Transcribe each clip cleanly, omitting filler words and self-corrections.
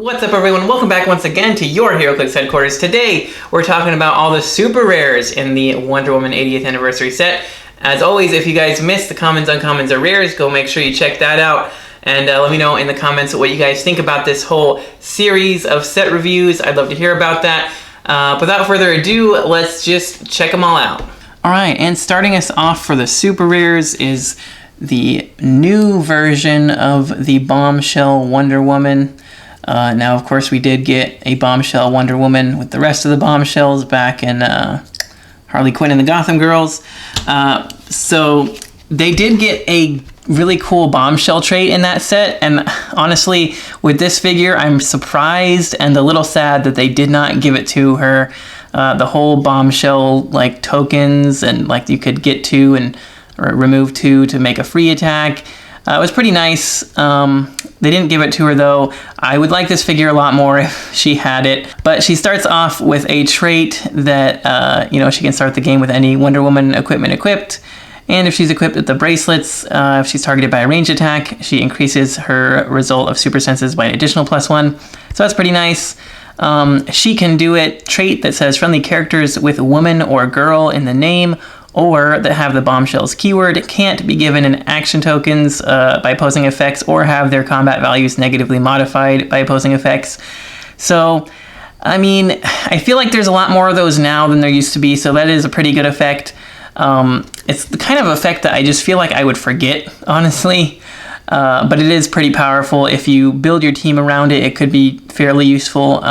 What's up, everyone? Welcome back once again to your Heroclix headquarters. Today, we're talking about all the super rares in the Wonder Woman 80th anniversary set. As always, if you guys missed the commons, uncommons, or rares, go make sure you check that out. And let me know in the comments what you guys think about this whole series of set reviews. I'd love to hear about that. Without further ado, let's just check them all out. All right, and starting us off for the super rares is the new version of the Bombshell Wonder Woman. Now, of course, we did get a Bombshell Wonder Woman with the rest of the Bombshells back in Harley Quinn and the Gotham Girls. So they did get a really cool Bombshell trait in that set, and honestly, with this figure, I'm surprised and a little sad that they did not give it to her. The whole Bombshell like tokens and like you could get two and or remove two to make a free attack. It was pretty nice. They didn't give it to her though. I would like this figure a lot more if she had it. But she starts off with a trait that, she can start the game with any Wonder Woman equipment equipped. And if she's equipped with the bracelets, if she's targeted by a ranged attack, she increases her result of super senses by an additional +1. So that's pretty nice. She can do it trait that says friendly characters with woman or girl in the name or that have the Bombshells keyword can't be given an action tokens by opposing effects or have their combat values negatively modified by opposing effects. So, I mean, I feel like there's a lot more of those now than there used to be, so that is a pretty good effect. It's the kind of effect that I just feel like I would forget, honestly. But it is pretty powerful. If you build your team around it, it could be fairly useful,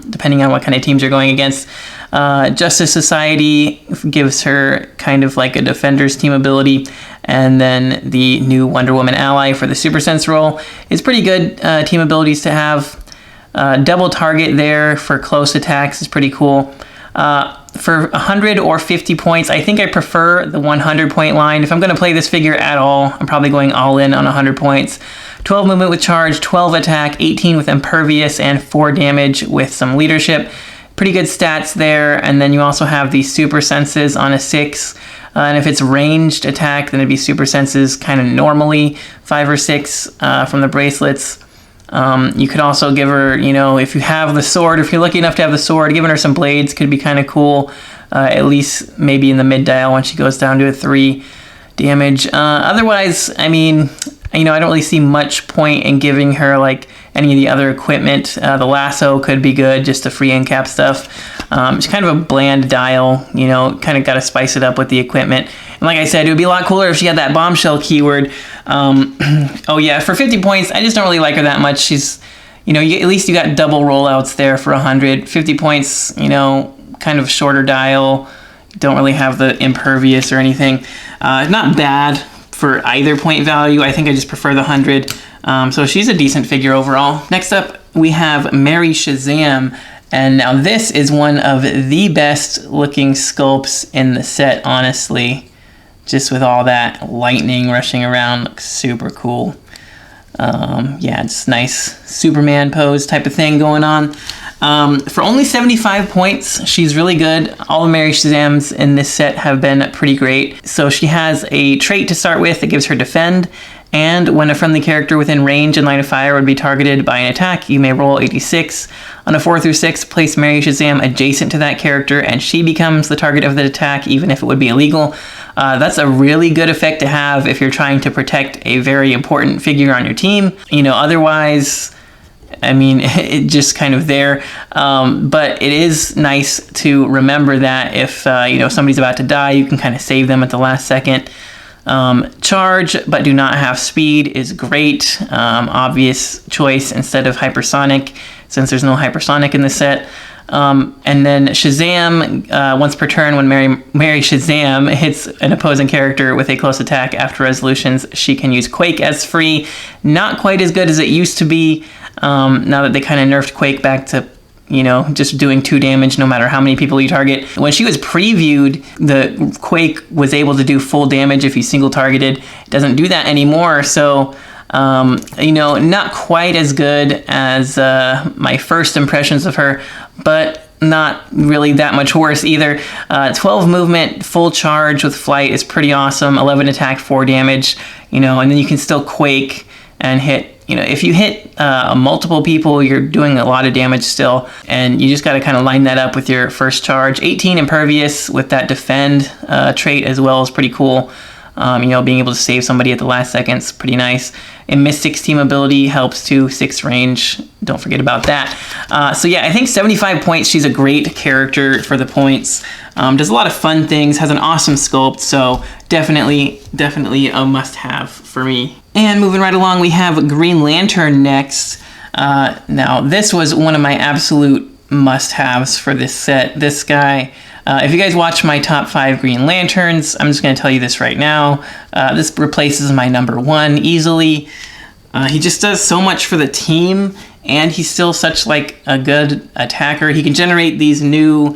depending on what kind of teams you're going against. Justice Society gives her kind of like a Defender's team ability, and then the new Wonder Woman ally for the Super Sense role is pretty good team abilities to have. Double target there for close attacks is pretty cool. For 100 or 50 points, I think I prefer the 100 point line. If I'm going to play this figure at all, I'm probably going all in on 100 points. 12 movement with charge, 12 attack, 18 with impervious, and 4 damage with some leadership. Pretty good stats there. And then you also have the super senses on a 6. And if it's ranged attack, then it'd be super senses kind of normally 5 or 6 from the bracelets. You could also give her, if you have the sword, if you're lucky enough to have the sword, giving her some blades could be kind of cool. At least maybe in the mid dial when she goes down to a 3 damage. Otherwise, I mean, I don't really see much point in giving her like any of the other equipment. The lasso could be good, just the free end cap stuff. It's kind of a bland dial, kind of got to spice it up with the equipment. And like I said, it would be a lot cooler if she had that Bombshell keyword. Oh yeah, for 50 points, I just don't really like her that much. She's, at least you got double rollouts there for 100. 50 points, kind of shorter dial. Don't really have the impervious or anything. Not bad for either point value. I think I just prefer the 100. So she's a decent figure overall. Next up, we have Mary Shazam. And now this is one of the best looking sculpts in the set, honestly. Just with all that lightning rushing around, looks super cool. Yeah, it's nice Superman pose type of thing going on. For only 75 points, she's really good. All the Mary Shazams in this set have been pretty great. So she has a trait to start with that gives her defend. And when a friendly character within range and line of fire would be targeted by an attack, you may roll 86. On a 4 through 6, place Mary Shazam adjacent to that character, and she becomes the target of the attack, even if it would be illegal. That's a really good effect to have if you're trying to protect a very important figure on your team. Otherwise, I mean, it just kind of there. But it is nice to remember that if, somebody's about to die, you can kind of save them at the last second. Charge, but do not have speed is great. Obvious choice instead of hypersonic, since there's no hypersonic in the set. And then Shazam, once per turn when Mary Shazam hits an opposing character with a close attack after resolutions, she can use Quake as free. Not quite as good as it used to be, now that they kind of nerfed Quake back to just doing 2 damage no matter how many people you target. When she was previewed, the Quake was able to do full damage if you single targeted. It doesn't do that anymore, so not quite as good as my first impressions of her, but not really that much worse either. 12 movement, full charge with flight is pretty awesome. 11 attack, 4 damage, and then you can still Quake and hit if you hit multiple people, you're doing a lot of damage still, and you just got to kind of line that up with your first charge. 18 impervious with that defend trait as well is pretty cool. Being able to save somebody at the last second is pretty nice. And Mystic's team ability helps too. 6 range, don't forget about that. So yeah, I think 75 points. She's a great character for the points. Does a lot of fun things, has an awesome sculpt, so definitely a must-have for me. And moving right along, we have Green Lantern next. Now, this was one of my absolute must-haves for this set. This guy, if you guys watch my top 5 Green Lanterns, I'm just going to tell you this right now. This replaces my number 1 easily. He just does so much for the team, and he's still such like a good attacker. He can generate these new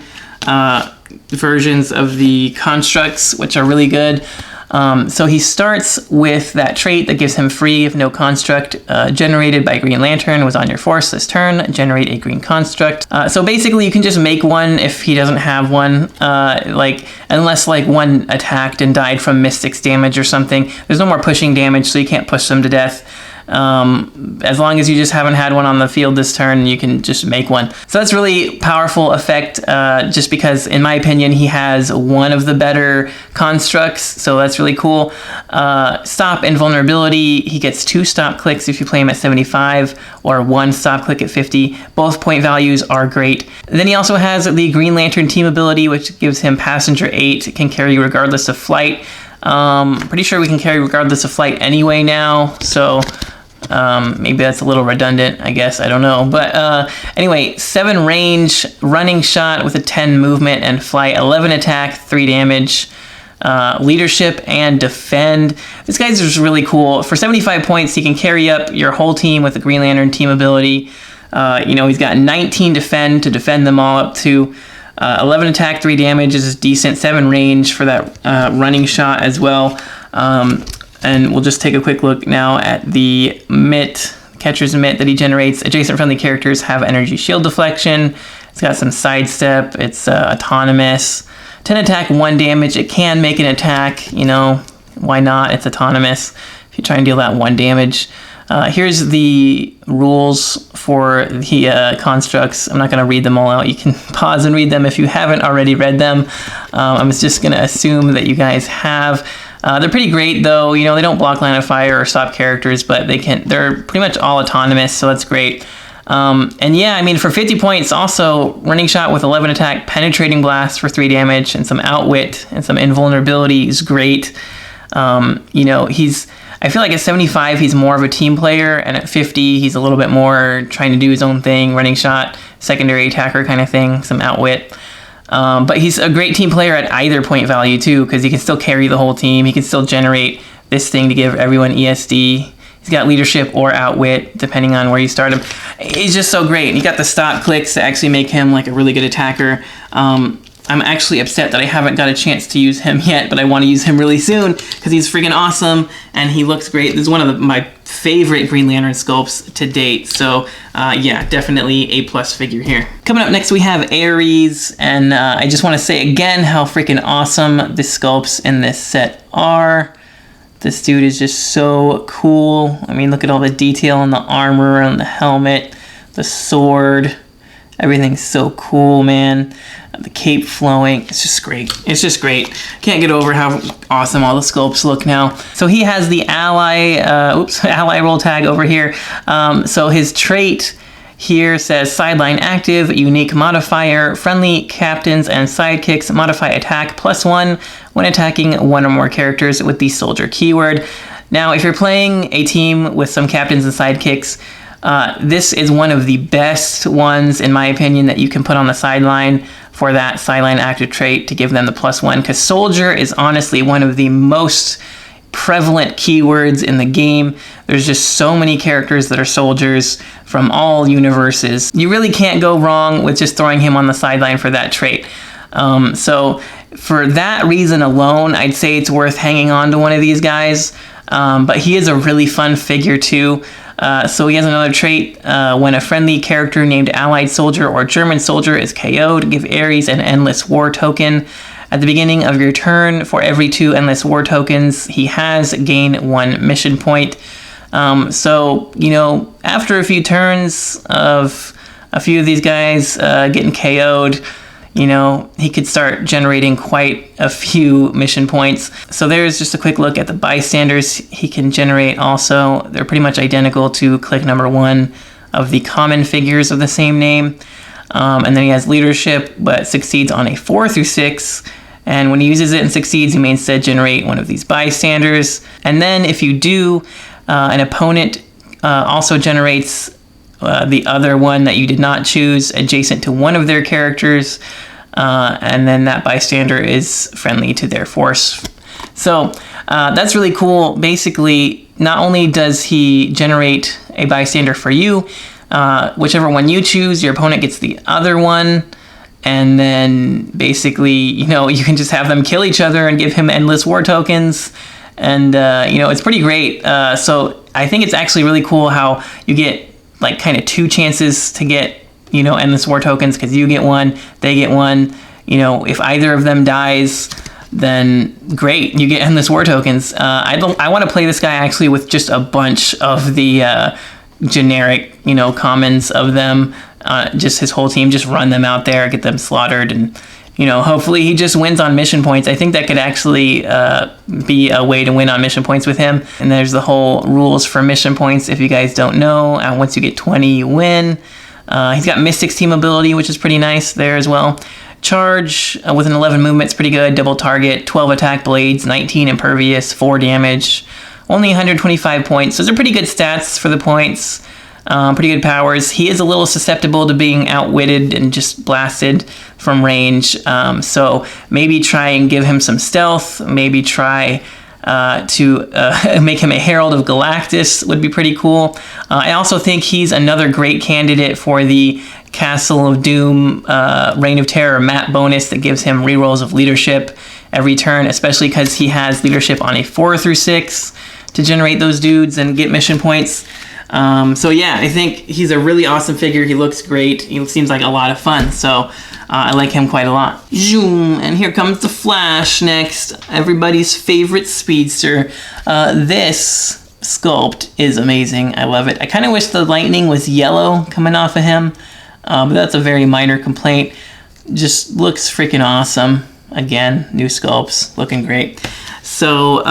versions of the constructs, which are really good. So he starts with that trait that gives him free if no construct generated by Green Lantern was on your force this turn, generate a green construct. So basically you can just make one if he doesn't have one, unless like one attacked and died from Mystic's damage or something. There's no more pushing damage, so you can't push them to death. As long as you just haven't had one on the field this turn, you can just make one. So that's really powerful effect, just because, in my opinion, he has one of the better constructs, so that's really cool. Stop Invulnerability, he gets 2 stop clicks if you play him at 75, or 1 stop click at 50. Both point values are great. Then he also has the Green Lantern team ability, which gives him Passenger 8, it can carry regardless of flight. Pretty sure we can carry regardless of flight anyway now, so maybe that's a little redundant, I guess, I don't know. But anyway, 7 range, running shot with a 10 movement and flight, 11 attack, 3 damage, leadership and defend. This guy's just really cool. For 75 points, he can carry up your whole team with the Green Lantern team ability. He's got 19 defend to defend them all up to 11 attack, 3 damage is decent, 7 range for that running shot as well. And we'll just take a quick look now at the mitt, catcher's mitt that he generates. Adjacent friendly characters have energy shield deflection. It's got some sidestep. It's autonomous. 10 attack, 1 damage. It can make an attack, why not? It's autonomous. If you try and deal that 1 damage. Here's the rules for the constructs. I'm not going to read them all out. You can pause and read them if you haven't already read them. I'm just going to assume that you guys have. They're pretty great, though. They don't block line of fire or stop characters, but they're pretty much all autonomous, so that's great. And yeah, for 50 points, also running shot with 11 attack, penetrating blast for 3 damage, and some outwit and some invulnerability is great. I feel like at 75, he's more of a team player, and at 50, he's a little bit more trying to do his own thing, running shot, secondary attacker kind of thing, some outwit. But he's a great team player at either point value, too, because he can still carry the whole team. He can still generate this thing to give everyone ESD. He's got leadership or outwit, depending on where you start him. He's just so great. And you got the stop clicks to actually make him like a really good attacker. I'm actually upset that I haven't got a chance to use him yet, but I want to use him really soon because he's freaking awesome and he looks great. This is one of my favorite Green Lantern sculpts to date. So yeah, definitely A+ figure here. Coming up next, we have Ares, and I just want to say again how freaking awesome the sculpts in this set are. This dude is just so cool. Look at all the detail on the armor, on the helmet, the sword. Everything's so cool, man. The cape flowing. It's just great. It's just great. Can't get over how awesome all the sculpts look now. So he has the ally roll tag over here. So his trait here says sideline active, unique modifier, friendly captains and sidekicks modify attack +1 when attacking one or more characters with the soldier keyword. Now, if you're playing a team with some captains and sidekicks, this is one of the best ones, in my opinion, that you can put on the sideline for that sideline active trait to give them the +1, because soldier is honestly one of the most prevalent keywords in the game. There's just so many characters that are soldiers from all universes. You really can't go wrong with just throwing him on the sideline for that trait. So for that reason alone, I'd say it's worth hanging on to one of these guys. But he is a really fun figure too. So he has another trait. When a friendly character named Allied Soldier or German Soldier is KO'd, give Ares an Endless War token. At the beginning of your turn, for every 2 Endless War tokens he has, gain 1 mission point. So, after a few turns of a few of these guys getting KO'd, he could start generating quite a few mission points. So there's just a quick look at the bystanders he can generate also. They're pretty much identical to click number 1 of the common figures of the same name. And then he has leadership, but succeeds on a 4 through 6. And when he uses it and succeeds, he may instead generate one of these bystanders. And then if you do, an opponent also generates the other one that you did not choose adjacent to one of their characters, and then that bystander is friendly to their force. So that's really cool. Basically, not only does he generate a bystander for you, whichever one you choose, your opponent gets the other one, and then basically, you can just have them kill each other and give him endless war tokens, and it's pretty great. So I think it's actually really cool how you get like kind of 2 chances to get, endless war tokens, because you get one, they get one. If either of them dies, then great, you get endless war tokens. I want to play this guy actually with just a bunch of the generic, commons of them, just his whole team, just run them out there, get them slaughtered, and hopefully he just wins on mission points. I think that could actually be a way to win on mission points with him. And there's the whole rules for mission points, if you guys don't know. Once you get 20, you win. He's got Mystic's team ability, which is pretty nice there as well. Charge with an 11 movement is pretty good. Double target, 12 attack blades, 19 impervious, 4 damage. Only 125 points. Those are pretty good stats for the points. Pretty good powers. He is a little susceptible to being outwitted and just blasted from range. So maybe try and give him some stealth. Maybe try to make him a Herald of Galactus would be pretty cool. I also think he's another great candidate for the Castle of Doom Reign of Terror map bonus that gives him rerolls of leadership every turn, especially because he has leadership on a 4 through 6 to generate those dudes and get mission points. So yeah, I think he's a really awesome figure. He looks great. He seems like a lot of fun. So I like him quite a lot. Zoom, and here comes the Flash next. Everybody's favorite speedster. This sculpt is amazing. I love it. I kind of wish the lightning was yellow coming off of him, but that's a very minor complaint. Just looks freaking awesome. Again, new sculpts, looking great. So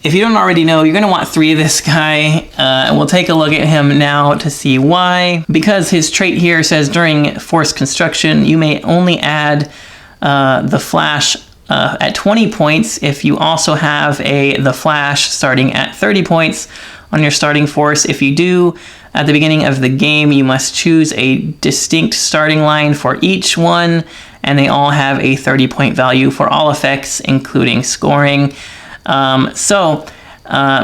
if you don't already know, you're going to want 3 of this guy, and we'll take a look at him now to see why. Because his trait here says during forced construction, you may only add the Flash at 20 points if you also have the Flash starting at 30 points on your starting force. If you do, at the beginning of the game, you must choose a distinct starting line for each one, and they all have a 30-point value for all effects, including scoring. So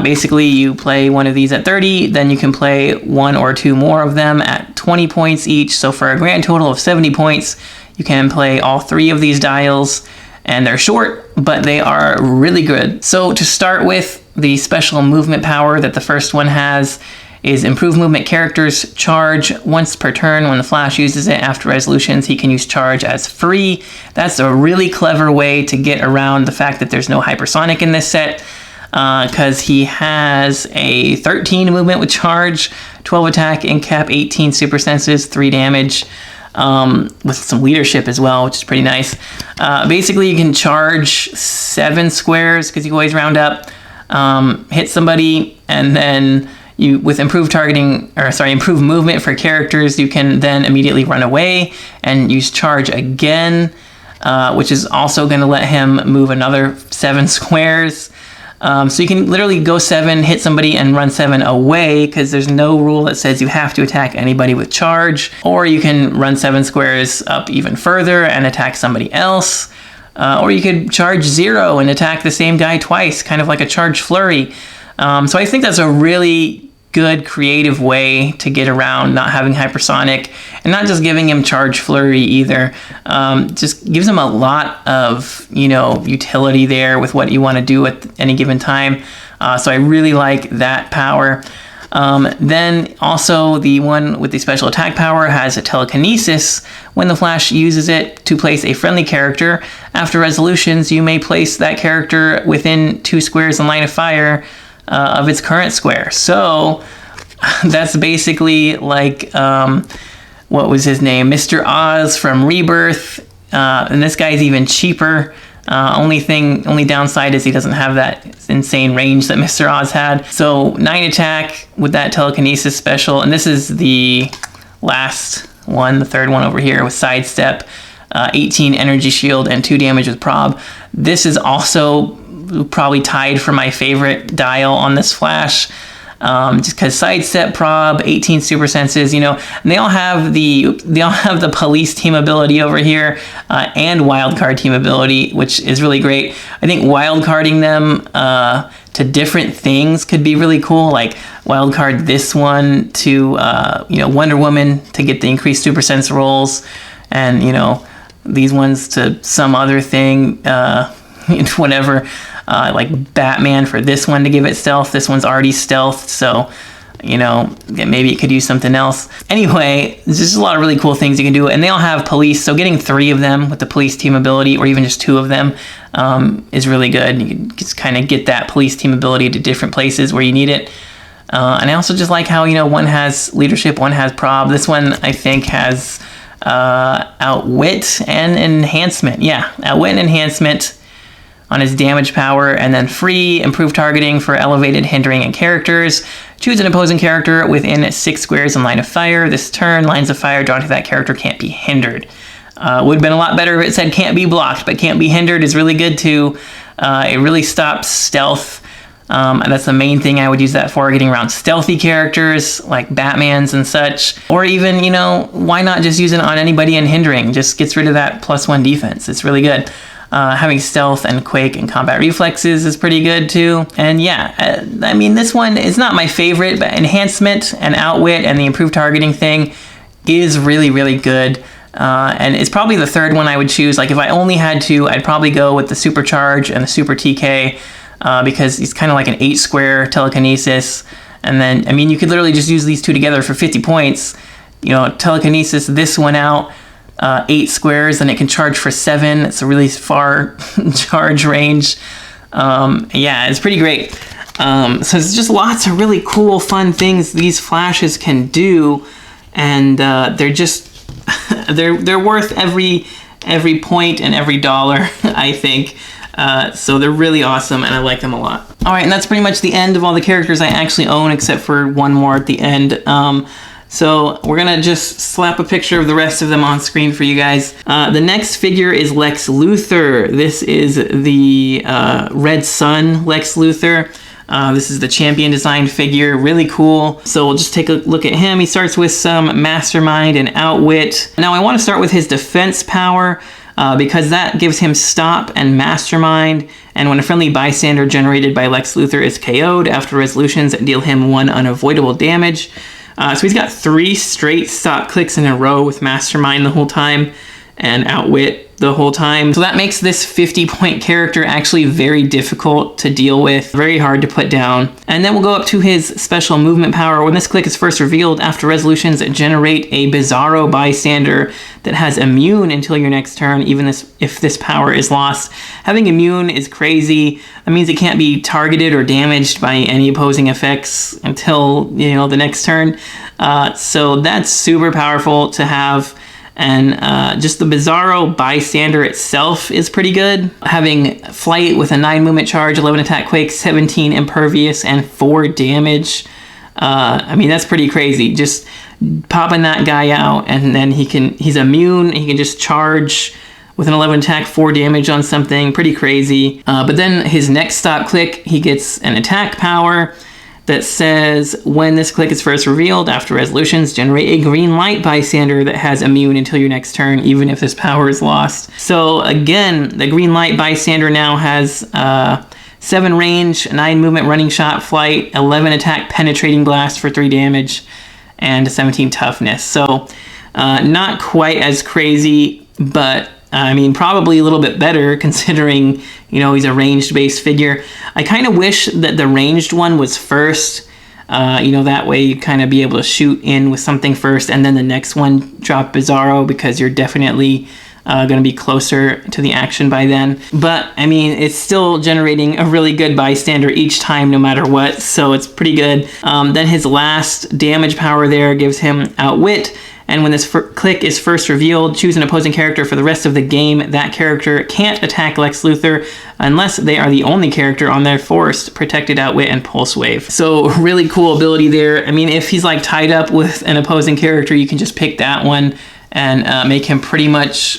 basically you play one of these at 30, then you can play 1 or 2 more of them at 20 points each. So for a grand total of 70 points, you can play all 3 of these dials, and they're short, but they are really good. So to start with, the special movement power that the first one has is Improve Movement Characters Charge once per turn. When the Flash uses it after resolutions, he can use Charge as free. That's a really clever way to get around the fact that there's no hypersonic in this set, because he has a 13 movement with Charge, 12 attack, incap, 18 super senses, 3 damage, with some leadership as well, which is pretty nice. Basically, you can charge 7 squares, because you always round up, hit somebody, and then with improved movement for characters, you can then immediately run away and use Charge again, which is also going to let him move another 7 squares. So you can literally go 7, hit somebody, and run 7 away, because there's no rule that says you have to attack anybody with Charge. Or you can run 7 squares up even further and attack somebody else. Or you could charge 0 and attack the same guy twice, kind of like a Charge Flurry. So I think that's a really good creative way to get around not having hypersonic, and not just giving him Charge Flurry either. Just gives him a lot of utility there with what you want to do at any given time. So I really like that power. Then also the one with the special attack power has a telekinesis. When the Flash uses it to place a friendly character after resolutions, you may place that character within 2 squares in line of fire of its current square. So that's basically like, what was his name? Mr. Oz from Rebirth. And this guy's even cheaper. Only downside is he doesn't have that insane range that Mr. Oz had. So 9 attack with that telekinesis special, and this is the last one, the third one over here with sidestep, 18 energy shield and 2 damage with prob. This is also probably tied for my favorite dial on this flash. Just because sidestep, prob, 18 super senses, and they all have the police team ability over here, and wildcard team ability, which is really great. I think wildcarding them to different things could be really cool. Like wildcard this one to Wonder Woman to get the increased super sense rolls, and these ones to some other thing, whatever. Like Batman for this one to give it stealth. This one's already stealth, so maybe it could use something else. Anyway, there's just a lot of really cool things you can do, and they all have police, so getting 3 of them with the police team ability, or even just 2 of them, is really good. You can just kind of get that police team ability to different places where you need it. And I also just like how one has leadership, one has prob. This one I think has outwit and enhancement. Yeah, outwit and enhancement on his damage power, and then free, improved targeting for elevated, hindering, and characters. Choose an opposing character within 6 squares in line of fire. This turn, lines of fire drawn to that character can't be hindered. Would have been a lot better if it said can't be blocked, but can't be hindered is really good too. It really stops stealth. And that's the main thing I would use that for, getting around stealthy characters like Batman's and such. Or even, why not just use it on anybody in hindering? Just gets rid of that +1 defense. It's really good. Having stealth and quake and combat reflexes is pretty good too. And yeah, this one is not my favorite, but enhancement and outwit and the improved targeting thing is really, really good. And it's probably the third one I would choose. Like if I only had to, I'd probably go with the supercharge and the super TK, because it's kind of like an 8 square telekinesis. And then, you could literally just use these 2 together for 50 points. Telekinesis this one out, 8 squares, and it can charge for 7. It's a really far charge range. Yeah, it's pretty great. So it's just lots of really cool, fun things these flashes can do, and they're just they're worth every point and every dollar, I think. So they're really awesome, and I like them a lot. All right, and that's pretty much the end of all the characters I actually own, except for one more at the end. So we're gonna just slap a picture of the rest of them on screen for you guys. The next figure is Lex Luther. This is the Red Sun Lex Luther. This is the champion design figure, really cool. So we'll just take a look at him. He starts with some mastermind and outwit. Now I want to start with his defense power, because that gives him stop and mastermind, and when a friendly bystander generated by Lex Luther is KO'd after resolutions that deal him 1 unavoidable damage. So he's got 3 straight stop clicks in a row with mastermind the whole time and outwit the whole time. So that makes this 50-point character actually very difficult to deal with, very hard to put down. And then we'll go up to his special movement power. When this click is first revealed, after resolutions that generate a Bizarro bystander that has immune until your next turn, even if this power is lost. Having immune is crazy. That means it can't be targeted or damaged by any opposing effects until the next turn. So that's super powerful to have. And just the Bizarro bystander itself is pretty good. Having flight with a 9 movement charge, 11 attack quake, 17 impervious, and 4 damage. That's pretty crazy. Just popping that guy out, and then he's immune. He can just charge with an 11 attack, 4 damage on something. Pretty crazy. But then his next stop click, he gets an attack power that says, when this click is first revealed, after resolutions, generate a green light bystander that has immune until your next turn, even if this power is lost. So again, the green light bystander now has 7 range, 9 movement, running shot, flight, 11 attack, penetrating blast for 3 damage, and 17 toughness. So not quite as crazy, but probably a little bit better considering, he's a ranged-based figure. I kind of wish that the ranged one was first. That way you kind of be able to shoot in with something first, and then the next one drop Bizarro, because you're definitely going to be closer to the action by then. But, I mean, it's still generating a really good bystander each time, no matter what, so it's pretty good. Then his last damage power there gives him Outwit, and when this click is first revealed, choose an opposing character for the rest of the game. That character can't attack Lex Luther unless they are the only character on their forced, protected Outwit and Pulse Wave. So really cool ability there. I mean, if he's like tied up with an opposing character, you can just pick that one and make him pretty much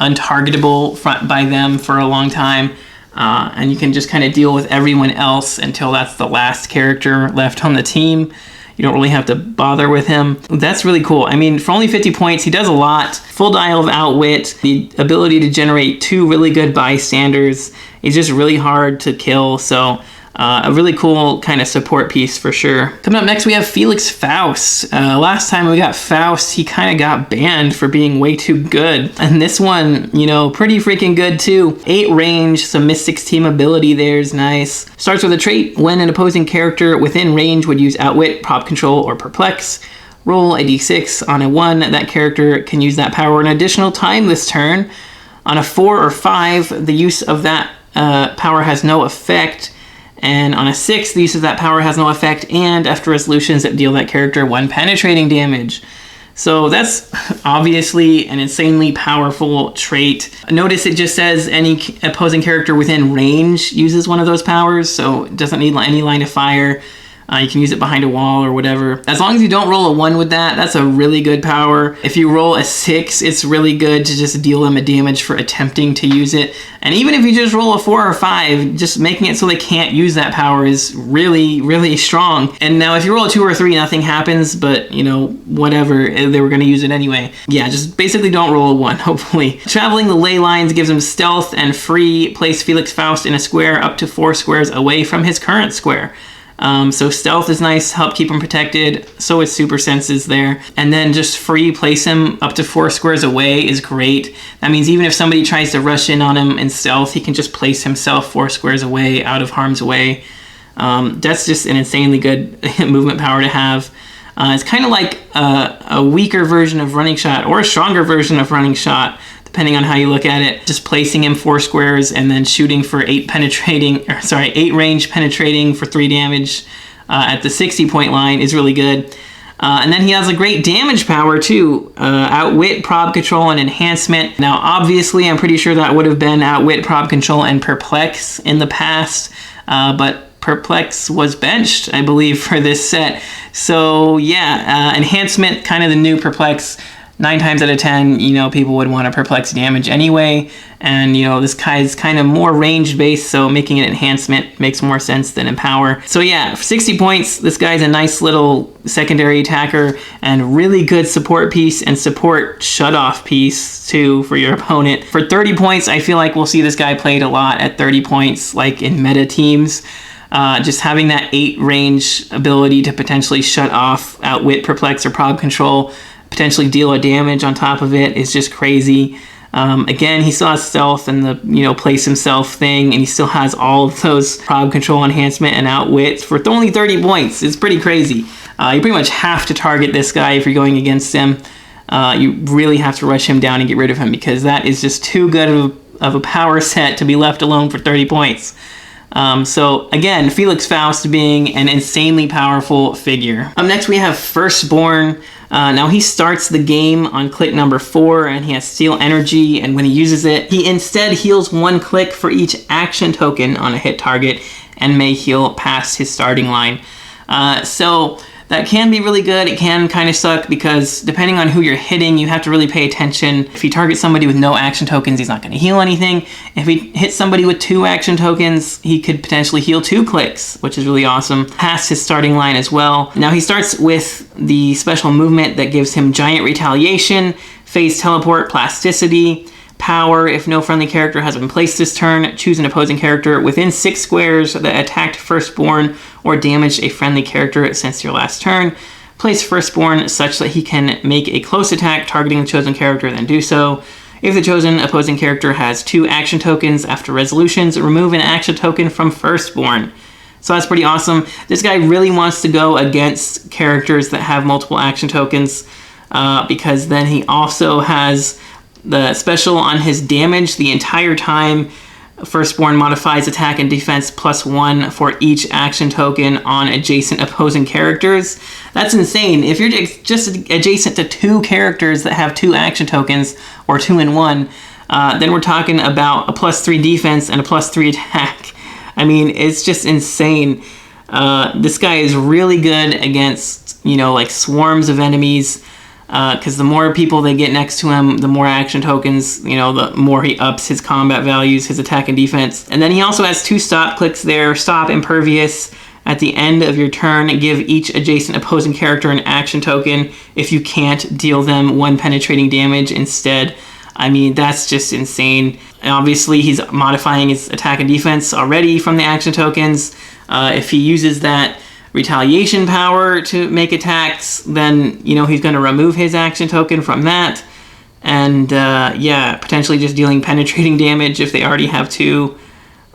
untargetable by them for a long time. And you can just kind of deal with everyone else until that's the last character left on the team. You don't really have to bother with him. That's really cool. I mean, for only 50 points, he does a lot. Full dial of Outwit, the ability to generate 2 really good bystanders. He's just really hard to kill, so a really cool kind of support piece for sure. Coming up next, we have Felix Faust. Last time we got Faust, he kind of got banned for being way too good. And this one, you know, pretty freaking good too. 8 range, some Mystics team ability there is nice. Starts with a trait. When an opposing character within range would use Outwit, Prop Control, or Perplex, roll a d6. On a 1, that character can use that power an additional time this turn. On a 4 or 5, the use of that power has no effect. And on a 6, the use of that power has no effect, and after resolutions that deal that character 1 penetrating damage. So that's obviously an insanely powerful trait. Notice it just says any opposing character within range uses one of those powers, so it doesn't need any line of fire. You can use it behind a wall or whatever. As long as you don't roll a 1 with that, that's a really good power. If you roll a 6, it's really good to just deal them a damage for attempting to use it. And even if you just roll a 4 or 5, just making it so they can't use that power is really, really strong. And now if you roll a 2 or 3, nothing happens, but, you know, whatever, they were going to use it anyway. Yeah, just basically don't roll a 1, hopefully. Traveling the ley lines gives him stealth and free. Place Felix Faust in a square up to 4 squares away from his current square. So stealth is nice, help keep him protected, so is super senses there. And then just free place him up to 4 squares away is great. That means even if somebody tries to rush in on him in stealth, he can just place himself 4 squares away, out of harm's way. That's just an insanely good movement power to have. It's kind of like a weaker version of Running Shot, or a stronger version of Running Shot, depending on how you look at it. Just placing him 4 squares and then shooting for 8 range penetrating for 3 damage at the 60 point line is really good. And then he has a great damage power too. Outwit, Prob Control, and Enhancement. Now obviously I'm pretty sure that would have been Outwit, Prob Control, and Perplex in the past, but Perplex was benched, I believe, for this set. So yeah, Enhancement, kind of the new Perplex. 9 times out of 10, you know, people would want to Perplex damage anyway. And, you know, this guy's kind of more range-based, so making an Enhancement makes more sense than Empower. So yeah, for 60 points, this guy's a nice little secondary attacker and really good support piece and support shut-off piece, too, for your opponent. For 30 points, I feel like we'll see this guy played a lot at 30 points, like in meta teams. Just having that 8 range ability to potentially shut off Outwit, Perplex, or Prob Control, potentially deal a damage on top of it is just crazy. Again, he still has stealth and the, you know, place himself thing, and he still has all of those Prob Control, Enhancement, and Outwits for only 30 points. It's pretty crazy. You pretty much have to target this guy if you're going against him. You really have to rush him down and get rid of him, because that is just too good of a power set to be left alone for 30 points. So again, Felix Faust being an insanely powerful figure. Up next we have Firstborn. Now he starts the game on click number 4, and he has Steal Energy, and when he uses it, he instead heals 1 click for each action token on a hit target and may heal past his starting line. So that can be really good. It can kind of suck because depending on who you're hitting, you have to really pay attention. If you target somebody with no action tokens, he's not going to heal anything. If he hits somebody with 2 action tokens, he could potentially heal 2 clicks, which is really awesome. Past his starting line as well. Now he starts with the special movement that gives him Giant Retaliation, Phase Teleport, Plasticity, Power. If no friendly character has been placed this turn, choose an opposing character within 6 squares that attacked Firstborn or damaged a friendly character since your last turn. Place Firstborn such that he can make a close attack targeting the chosen character, then do so. If the chosen opposing character has 2 action tokens after resolutions, remove an action token from Firstborn. So that's pretty awesome. This guy really wants to go against characters that have multiple action tokens, because then he also has The special on his damage the entire time. Firstborn modifies attack and defense +1 for each action token on adjacent opposing characters. That's insane. If you're just adjacent to 2 characters that have 2 action tokens, or 2 in 1, then we're talking about a +3 defense and a +3 attack. I mean, it's just insane. This guy is really good against, like swarms of enemies. Because the more people they get next to him, the more action tokens, the more he ups his combat values, his attack and defense. And then he also has 2 stop clicks there. Stop Impervious. At the end of your turn, give each adjacent opposing character an action token if you can't deal them 1 penetrating damage instead. I mean, that's just insane. And obviously, he's modifying his attack and defense already from the action tokens. If he uses that retaliation power to make attacks, then he's going to remove his action token from that, and potentially just dealing penetrating damage if they already have 2.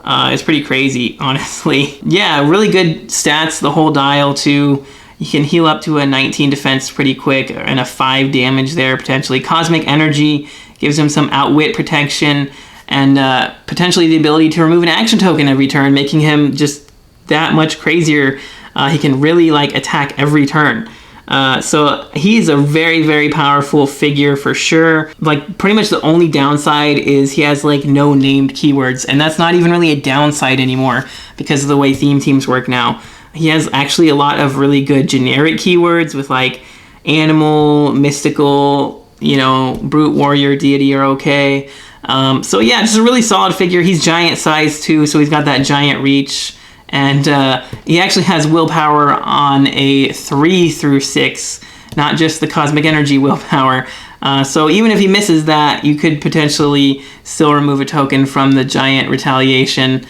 It's pretty crazy, honestly. Yeah, really good stats, the whole dial too. You can heal up to a 19 defense pretty quick, and a 5 damage there potentially. Cosmic Energy gives him some outwit protection, and potentially the ability to remove an action token every turn, making him just that much crazier. He can really attack every turn. So he's a very, very powerful figure for sure. Pretty much the only downside is he has no named keywords, and that's not even really a downside anymore because of the way theme teams work now. He has actually a lot of really good generic keywords with animal, mystical, brute, warrior, deity are okay. So yeah, just a really solid figure. He's giant size too, so he's got that giant reach. And he actually has willpower on a 3 through 6, not just the cosmic energy willpower. So even if he misses that, you could potentially still remove a token from the giant retaliation.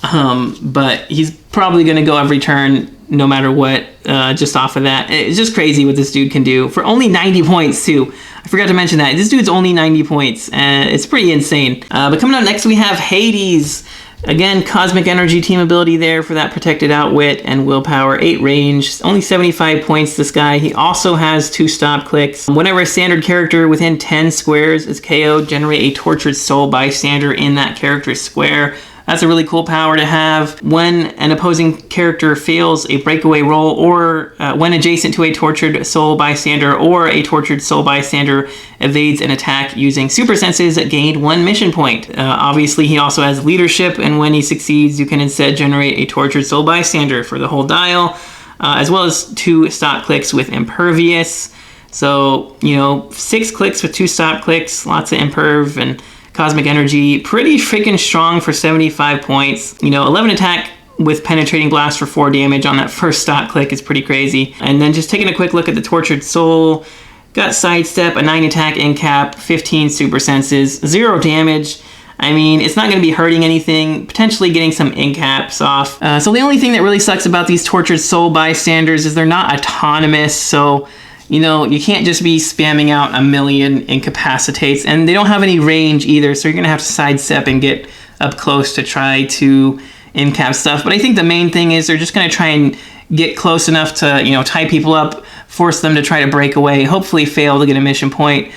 But he's probably going to go every turn no matter what, just off of that. It's just crazy what this dude can do for only 90 points too. I forgot to mention that. This dude's only 90 points. It's pretty insane. But coming up next, we have Hades. Again, Cosmic Energy team ability there for that protected outwit and willpower, 8 range, only 75 points this guy. He also has 2 stop clicks. Whenever a standard character within 10 squares is KO'd, generate a tortured soul bystander in that character's square. That's a really cool power to have. When an opposing character fails a breakaway roll, or when adjacent to a tortured soul bystander, or a tortured soul bystander evades an attack using super senses, gained 1 mission point. Obviously, he also has leadership, and when he succeeds, you can instead generate a tortured soul bystander for the whole dial, as well as 2 stop clicks with Impervious. So, 6 clicks with 2 stop clicks, lots of imperv, and Cosmic Energy, pretty freaking strong for 75 points. 11 attack with Penetrating Blast for 4 damage on that first stop click is pretty crazy. And then just taking a quick look at the Tortured Soul, got Sidestep, a 9 attack incap, 15 super senses, 0 damage. I mean, it's not going to be hurting anything, potentially getting some incaps off. So the only thing that really sucks about these Tortured Soul bystanders is they're not autonomous, so you can't just be spamming out a million incapacitates, and they don't have any range either, so you're going to have to sidestep and get up close to try to incap stuff. But I think the main thing is they're just going to try and get close enough to, tie people up, force them to try to break away, hopefully fail to get a mission point,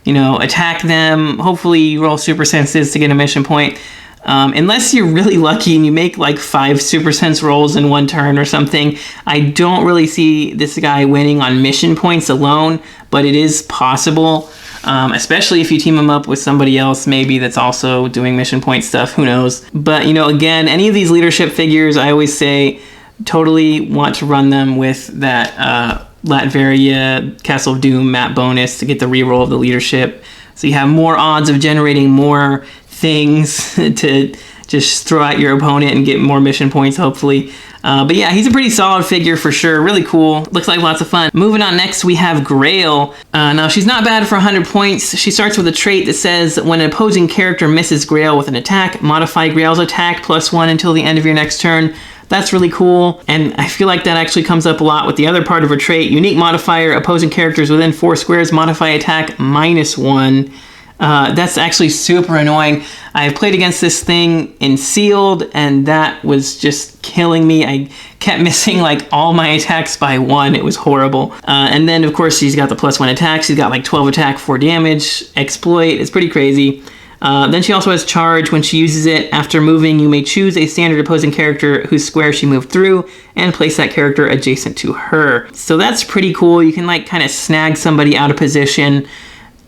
attack them, hopefully roll super senses to get a mission point. Unless you're really lucky and you make 5 super sense rolls in 1 turn or something, I don't really see this guy winning on mission points alone, but it is possible, especially if you team him up with somebody else maybe that's also doing mission point stuff, who knows. But, again, any of these leadership figures, I always say totally want to run them with that Latveria Castle of Doom map bonus to get the reroll of the leadership. So you have more odds of generating more things to just throw at your opponent and get more mission points, hopefully. But yeah, he's a pretty solid figure for sure. Really cool. Looks like lots of fun. Moving on, next we have Grail. Now, she's not bad for 100 points. She starts with a trait that says, when an opposing character misses Grail with an attack, modify Grail's attack +1 until the end of your next turn. That's really cool, and I feel like that actually comes up a lot with the other part of her trait. Unique modifier, opposing characters within 4 squares modify attack -1. That's actually super annoying. I've played against this thing in Sealed, and that was just killing me. I kept missing like all my attacks by 1. It was horrible. And then of course she's got the +1 attack. She's got like 12 attack, 4 damage. Exploit. It's pretty crazy. Then she also has charge. When she uses it, after moving, you may choose a standard opposing character whose square she moved through and place that character adjacent to her. So that's pretty cool. You can like kind of snag somebody out of position,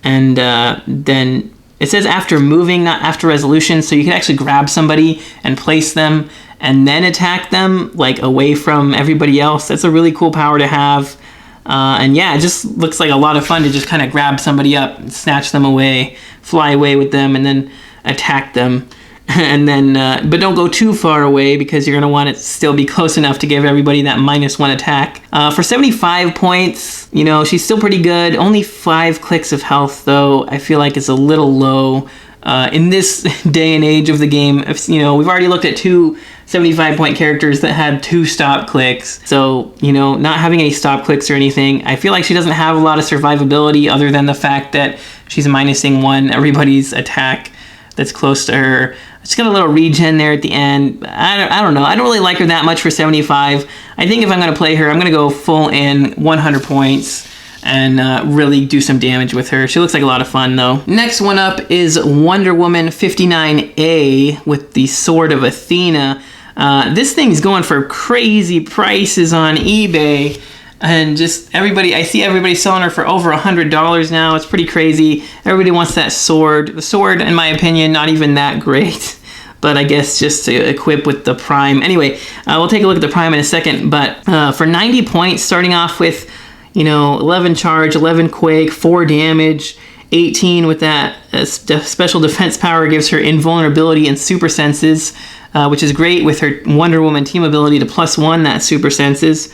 and then it says after moving, not after resolution. So you can actually grab somebody and place them and then attack them like away from everybody else. That's a really cool power to have. And yeah, it just looks like a lot of fun to just kind of grab somebody up and snatch them away, fly away with them, and then attack them. And then, but don't go too far away because you're going to want it to still be close enough to give everybody that -1 attack. For 75 points, you know, she's still pretty good. Only 5 clicks of health, though, I feel like is a little low. In this day and age of the game, you know, we've already looked at 2 75-point characters that had 2 stop clicks. So, you know, not having any stop clicks or anything, I feel like she doesn't have a lot of survivability other than the fact that she's minusing 1 everybody's attack that's close to her. She's got a little regen there at the end. I don't know. I don't really like her that much for 75. I think if I'm going to play her, I'm going to go full in 100 points and really do some damage with her. She looks like a lot of fun, though. Next one up is Wonder Woman 59A with the Sword of Athena. This thing's going for crazy prices on eBay. And just everybody, I see everybody selling her for over $100 now. It's pretty crazy. Everybody wants that sword. The sword, in my opinion, not even that great. But I guess just to equip with the Prime. Anyway, we'll take a look at the Prime in a second. But for 90 points, starting off with, you know, 11 charge, 11 quake, 4 damage, 18 with that special defense power gives her invulnerability and super senses, which is great with her Wonder Woman team ability to +1 that super senses.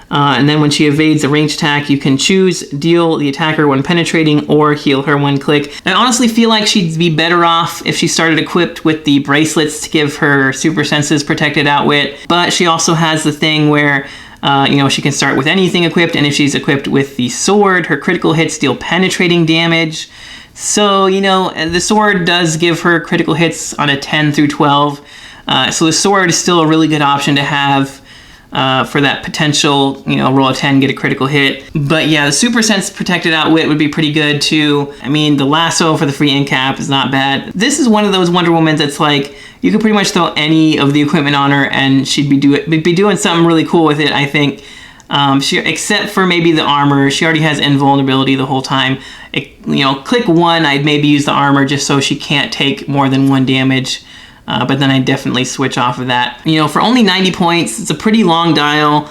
And then when she evades a ranged attack, you can choose deal the attacker one penetrating or heal her 1 click. I honestly feel like she'd be better off if she started equipped with the bracelets to give her super senses protected outwit. But she also has the thing where you know, she can start with anything equipped, and if she's equipped with the sword, her critical hits deal penetrating damage. So, you know, the sword does give her critical hits on a 10 through 12. So the sword is still a really good option to have for that potential, you know, roll a 10, get a critical hit. But yeah, the super sense protected outwit would be pretty good too. I mean, the lasso for the free end cap is not bad. This is one of those Wonder Womans that's like, you could pretty much throw any of the equipment on her and she'd be doing something really cool with it, I think. Except for maybe the armor, she already has invulnerability the whole time. You know, click 1, I'd maybe use the armor just so she can't take more than 1 damage. But then I definitely switch off of that. You know, for only 90 points, it's a pretty long dial.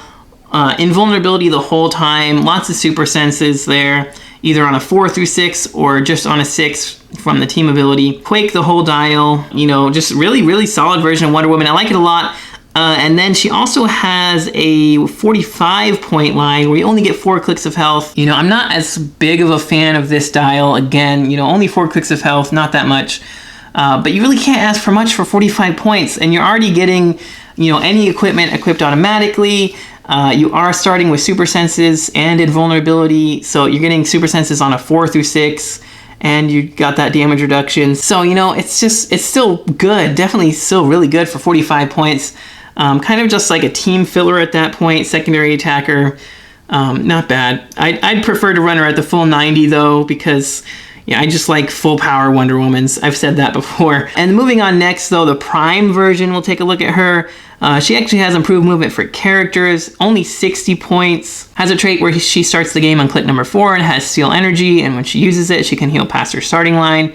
Invulnerability the whole time, lots of super senses there, either on a 4 through 6 or just on a 6 from the team ability. Quake the whole dial, you know, just really, really solid version of Wonder Woman. I like it a lot. And then she also has a 45-point line where you only get 4 clicks of health. You know, I'm not as big of a fan of this dial. Again, you know, only 4 clicks of health, not that much. But you really can't ask for much for 45 points, and you're already getting, you know, any equipment equipped automatically. You are starting with super senses and invulnerability, so you're getting super senses on a 4 through 6, and you got that damage reduction. So, you know, it's still good, definitely still really good for 45 points. Kind of just like a team filler at that point, secondary attacker. Not bad. I'd prefer to run her at the full 90 though, because yeah, I just like full power Wonder Womans. I've said that before. And moving on next though, the Prime version, we'll take a look at her. She actually has improved movement for characters, only 60 points. Has a trait where she starts the game on click number 4 and has Seal Energy, and when she uses it, she can heal past her starting line.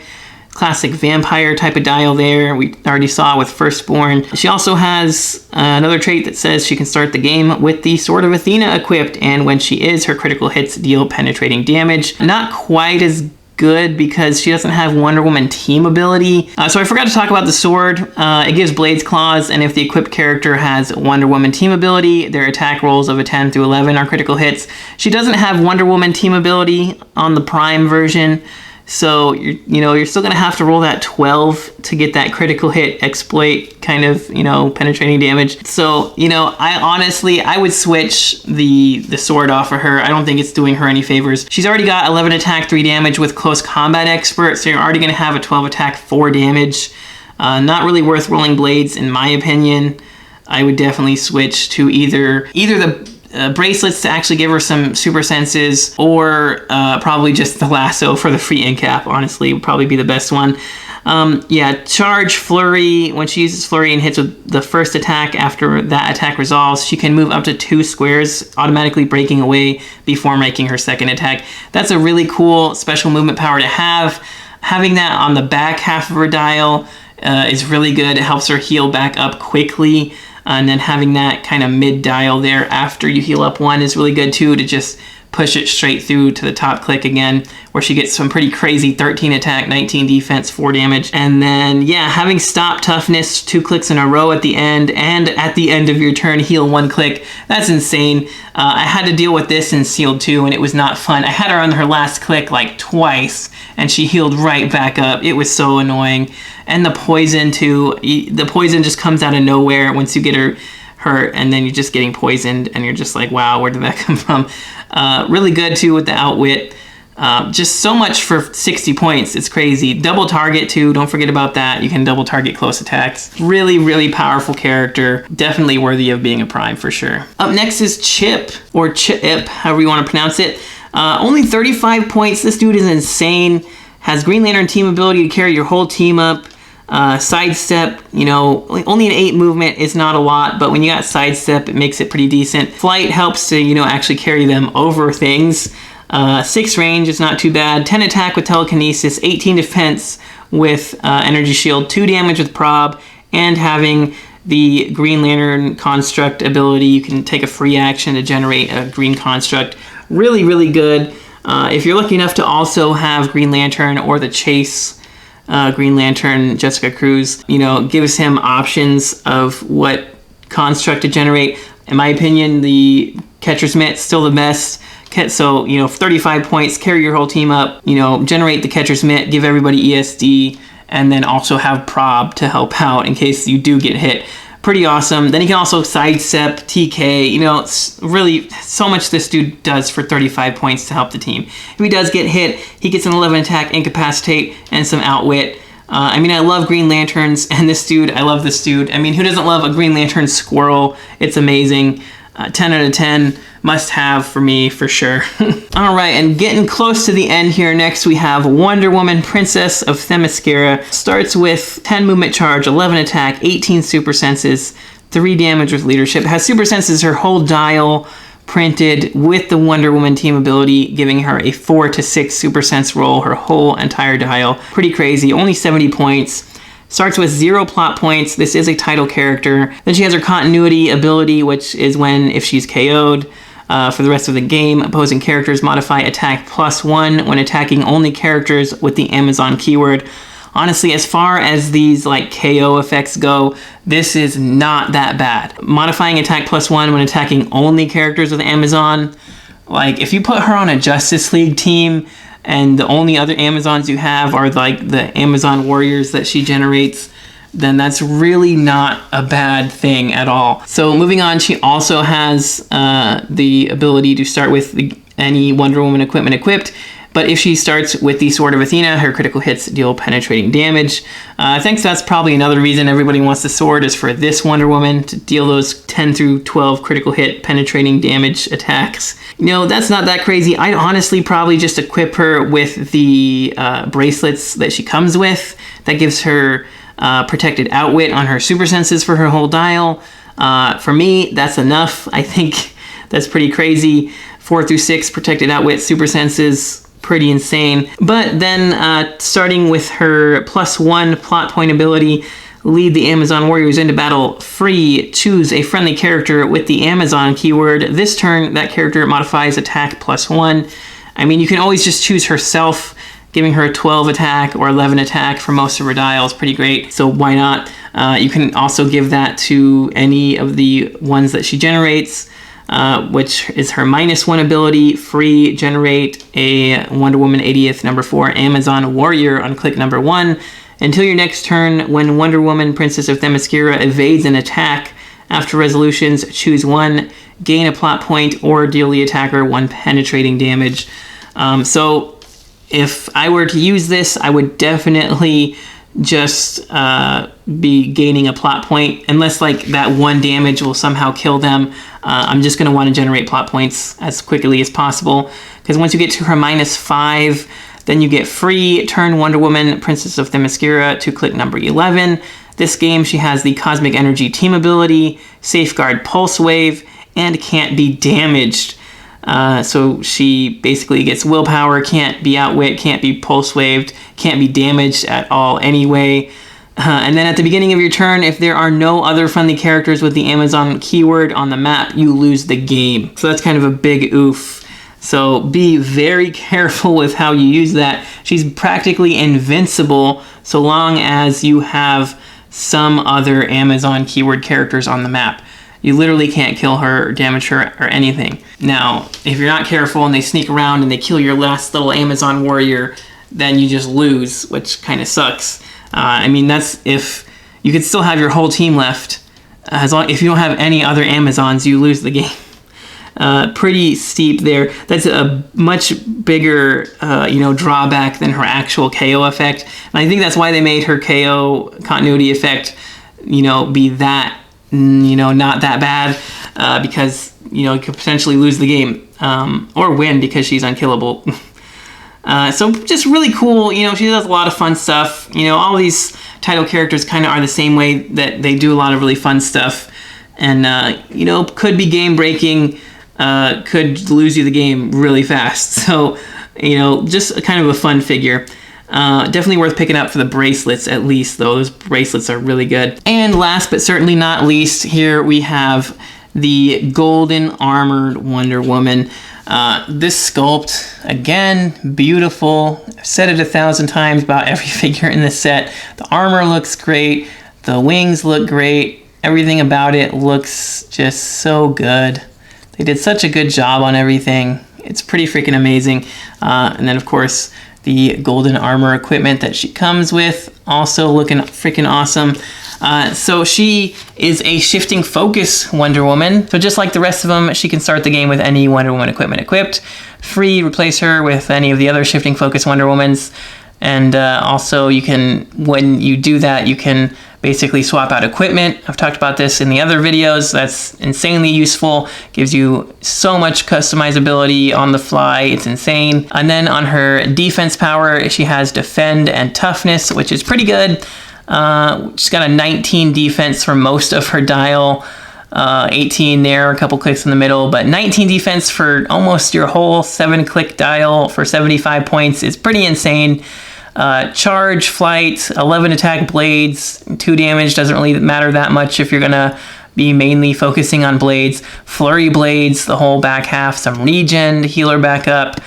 Classic vampire type of dial there. We already saw with Firstborn. She also has another trait that says she can start the game with the Sword of Athena equipped, and when she is, her critical hits deal penetrating damage. Not quite as good because she doesn't have Wonder Woman team ability. So I forgot to talk about the sword. It gives Blade's Claws, and if the equipped character has Wonder Woman team ability, their attack rolls of a 10 through 11 are critical hits. She doesn't have Wonder Woman team ability on the Prime version. So, you're still going to have to roll that 12 to get that critical hit exploit kind of, penetrating damage. So, I would switch the sword off of her. I don't think it's doing her any favors. She's already got 11 attack, 3 damage with close combat expert, so you're already going to have a 12 attack, 4 damage. Not really worth rolling blades, in my opinion. I would definitely switch to either the bracelets to actually give her some super senses, or probably just the lasso for the free end cap. Honestly, would probably be the best one. Yeah, charge flurry. When she uses flurry and hits with the first attack after that attack resolves, she can move up to 2 squares, automatically breaking away before making her second attack. That's a really cool special movement power to have. Having that on the back half of her dial is really good. It helps her heal back up quickly. And then having that kind of mid dial there after you heal up 1 is really good too, to just push it straight through to the top click again, where she gets some pretty crazy 13 attack, 19 defense, 4 damage. And then, yeah, having stop toughness 2 clicks in a row at the end, and at the end of your turn, heal 1 click. That's insane. I had to deal with this in Sealed 2, and it was not fun. I had her on her last click like twice, and she healed right back up. It was so annoying. And the poison too. The poison just comes out of nowhere once you get her hurt, and then you're just getting poisoned, and you're just like, wow, where did that come from? Really good too with the outwit. Just so much for 60 points. It's crazy. Double target too. Don't forget about that. You can double target close attacks. Really, really powerful character. Definitely worthy of being a prime for sure. Up next is Chip, or Chip, however you want to pronounce it. Only 35 points. This dude is insane. Has Green Lantern team ability to carry your whole team up. Sidestep, you know, only an 8 movement is not a lot, but when you got sidestep, it makes it pretty decent. Flight helps to, you know, actually carry them over things. 6 range is not too bad. 10 attack with telekinesis, 18 defense with energy shield, 2 damage with prob, and having the Green Lantern construct ability, you can take a free action to generate a green construct. Really, really good. If you're lucky enough to also have Green Lantern or the Chase Green Lantern, Jessica Cruz, you know, gives him options of what construct to generate. In my opinion, the Catcher's Mitt still the best. So, you know, 35 points, carry your whole team up, you know, generate the Catcher's Mitt, give everybody ESD, and then also have prob to help out in case you do get hit. Pretty awesome. Then he can also sidestep, TK, you know, it's really so much this dude does for 35 points to help the team. If he does get hit, he gets an 11 attack, incapacitate, and some outwit. I mean, I love Green Lanterns, and this dude, I love this dude. I mean, who doesn't love a Green Lantern squirrel? It's amazing. 10 out of 10, must have for me for sure. All right, and getting close to the end here, next we have Wonder Woman, Princess of Themyscira. Starts with 10 movement charge, 11 attack, 18 super senses, 3 damage with leadership. Has super senses her whole dial printed with the Wonder Woman team ability, giving her a 4 to 6 super sense roll, her whole entire dial. Pretty crazy, only 70 points. Starts with 0 plot points. This is a title character. Then she has her continuity ability, which is when, if she's KO'd for the rest of the game, opposing characters modify attack +1 when attacking only characters with the Amazon keyword. Honestly, as far as these like KO effects go, this is not that bad. Modifying attack +1 when attacking only characters with Amazon, like if you put her on a Justice League team, and the only other Amazons you have are like the Amazon warriors that she generates, then that's really not a bad thing at all. So moving on, she also has the ability to start with any Wonder Woman equipment equipped. But if she starts with the Sword of Athena, her critical hits deal penetrating damage. I think that's probably another reason everybody wants the sword, is for this Wonder Woman to deal those 10 through 12 critical hit penetrating damage attacks. You know, that's not that crazy. I'd honestly probably just equip her with the bracelets that she comes with. That gives her protected outwit on her super senses for her whole dial. For me, that's enough. I think that's pretty crazy. 4 through 6 protected outwit, super senses, pretty insane. But then starting with her +1 plot point ability, lead the Amazon warriors into battle free. Choose a friendly character with the Amazon keyword. This turn, that character modifies attack +1. I mean, you can always just choose herself, giving her a 12 attack or 11 attack for most of her dials. Pretty great, so why not? You can also give that to any of the ones that she generates, which is her -1 ability, free, generate a Wonder Woman 80th number 4 Amazon Warrior on click number 1. Until your next turn, when Wonder Woman, Princess of Themyscira evades an attack, after resolutions, choose 1, gain a plot point, or deal the attacker 1 penetrating damage. So if I were to use this, I would definitely just be gaining a plot point, unless like that one damage will somehow kill them. I'm just going to want to generate plot points as quickly as possible, because once you get to her -5, then you get free Turn Wonder Woman, Princess of Themyscira, to click number 11. This game, she has the Cosmic Energy Team ability, Safeguard Pulse Wave, and can't be damaged. So she basically gets willpower, can't be outwit, can't be pulse waved, can't be damaged at all anyway. And then at the beginning of your turn, if there are no other friendly characters with the Amazon keyword on the map, you lose the game. So that's kind of a big oof. So be very careful with how you use that. She's practically invincible so long as you have some other Amazon keyword characters on the map. You literally can't kill her or damage her or anything. Now, if you're not careful and they sneak around and they kill your last little Amazon warrior, then you just lose, which kind of sucks. I mean, that's if you could still have your whole team left. If you don't have any other Amazons, you lose the game. Pretty steep there. That's a much bigger, drawback than her actual KO effect. And I think that's why they made her KO continuity effect, be that, not that bad, because, you could potentially lose the game, or win because she's unkillable. So just really cool. She does a lot of fun stuff. All these title characters kind of are the same way that they do a lot of really fun stuff. And, could be game breaking, could lose you the game really fast. So, just kind of a fun figure. Definitely worth picking up for the bracelets at least, though. Those bracelets are really good. And last but certainly not least, here we have the golden armored Wonder Woman. This sculpt, again, beautiful. I've said it 1,000 times about every figure in this set. The armor looks great. The wings look great. Everything about it looks just so good. They did such a good job on everything. It's pretty freaking amazing. And then, of course, the golden armor equipment that she comes with, also looking freaking awesome. So she is a shifting focus Wonder Woman. So just like the rest of them, she can start the game with any Wonder Woman equipment equipped. Free, replace her with any of the other shifting focus Wonder Womans. And also you can, when you do that, you can basically swap out equipment. I've talked about this in the other videos. That's insanely useful. Gives you so much customizability on the fly. It's insane. And then on her defense power, she has defend and toughness, which is pretty good. She's got a 19 defense for most of her dial. 18 there, a couple clicks in the middle, but 19 defense for almost your whole 7-click dial for 75 points is pretty insane. Charge, flight, 11 attack blades, 2 damage, doesn't really matter that much if you're gonna be mainly focusing on blades. Flurry blades, the whole back half, some regen to heal her back up.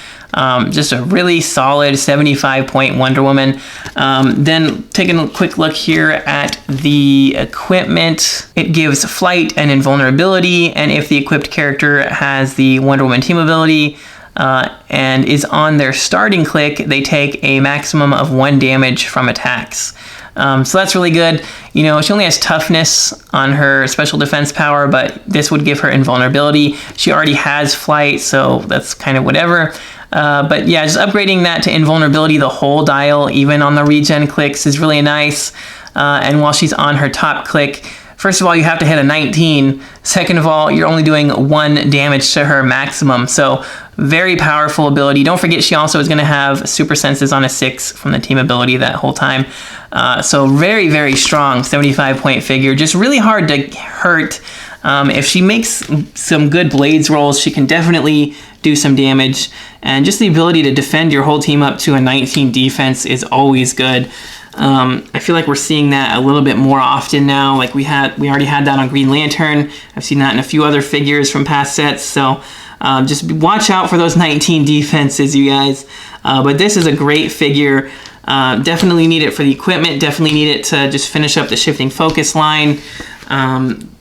Just a really solid 75-point Wonder Woman. Then taking a quick look here at the equipment, it gives flight and invulnerability, and if the equipped character has the Wonder Woman team ability, and is on their starting click, they take a maximum of 1 damage from attacks. So that's really good. She only has toughness on her special defense power, but this would give her invulnerability. She already has flight, so that's kind of whatever. But yeah, just upgrading that to invulnerability, the whole dial, even on the regen clicks, is really nice. And while she's on her top click, first of all, you have to hit a 19. Second of all, you're only doing 1 damage to her maximum. So very powerful ability. Don't forget, she also is going to have super senses on a 6 from the team ability that whole time. So very, very strong 75-point figure. Just really hard to hurt. If she makes some good blades rolls, she can definitely do some damage. And just the ability to defend your whole team up to a 19 defense is always good. I feel like we're seeing that a little bit more often now. Like we already had that on Green Lantern. I've seen that in a few other figures from past sets. So just watch out for those 19 defenses, you guys. But this is a great figure. Definitely need it for the equipment. Definitely need it to just finish up the shifting focus line.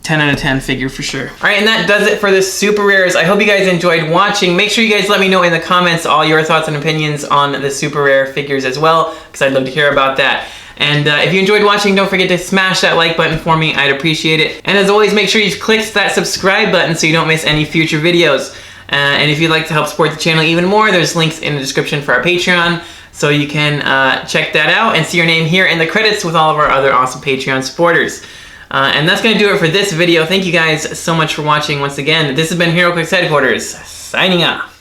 10 out of 10 figure for sure. All right, and that does it for the super rares. I hope you guys enjoyed watching. Make sure you guys let me know in the comments all your thoughts and opinions on the super rare figures as well, because I'd love to hear about that. And if you enjoyed watching, don't forget to smash that like button for me. I'd appreciate it. And as always, make sure you click that subscribe button so you don't miss any future videos. And if you'd like to help support the channel even more, there's links in the description for our Patreon. So you can check that out and see your name here in the credits with all of our other awesome Patreon supporters. And that's going to do it for this video. Thank you guys so much for watching once again. This has been Heroclix Headquarters, signing off.